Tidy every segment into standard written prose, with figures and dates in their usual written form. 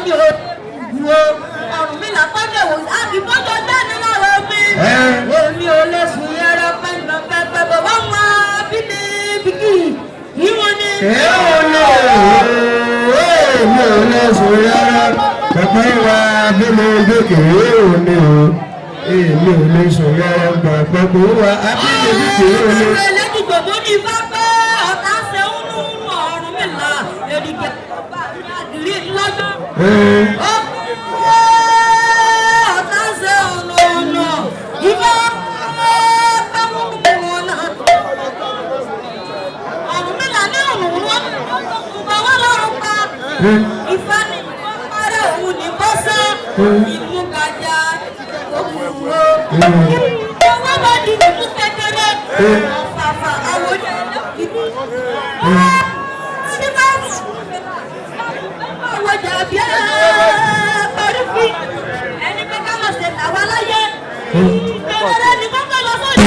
mi ò wo ọ̀rùn mi là pọ́jọ́ wò àbí pọ́jọ́ dání lára mi. Èmi ò lè sùn yẹrẹ pẹ́ẹ́pẹ́ bọ̀ wọ́n máa bí mi bìkì ìwọ̀n ni. Èmi ò lè sùn yẹrẹ pẹ́pẹ́ wá bí mi bìkì ìwọ̀n ni o. Èmi ò lè sùn yẹrẹ pẹ́pẹ́ wá bí mi bìkì ìwọ̀n ni. Ọ̀rọ̀ ẹlẹ́dì gbogbo ní ifá pé ọ̀tá ṣe ń nú ọ̀run mi là èdìgẹ́ bá mi àdìrí lọ́jọ́. Ọ̀tá ṣe ọ̀nà ifá táwọn ọmọ náà. Ọ̀run mi là ní ọ̀run wọn bá wọn lọ́rùn pa. Ifá ní parẹ́ òun ní bọ́sẹ̀ ìmú gàjà òkúrò. Owó bá di ìmú kékeré. Ọ̀fàfà àwọn ìlú. Àwọn jàbí parí fi ẹni pé ká lọ ṣe tàwa láyé. Bẹ̀rẹ̀ ni kọ́kọ́ lọ sóde.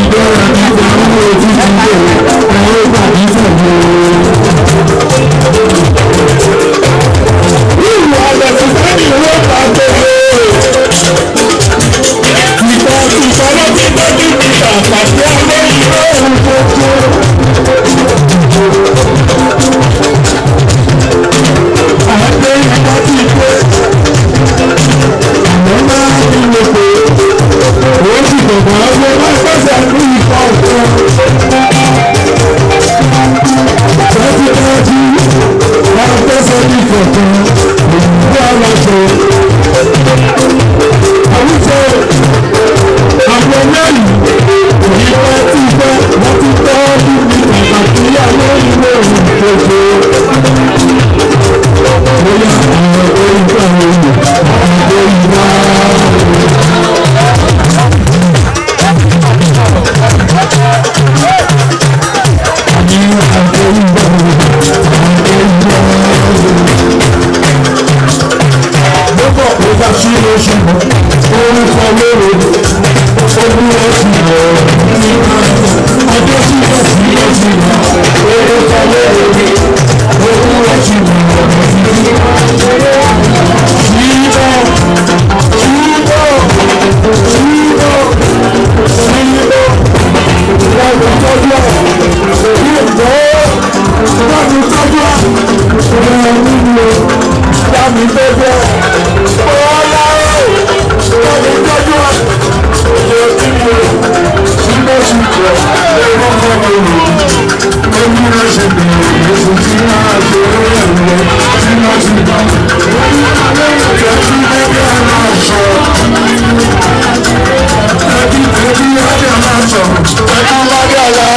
Thank you.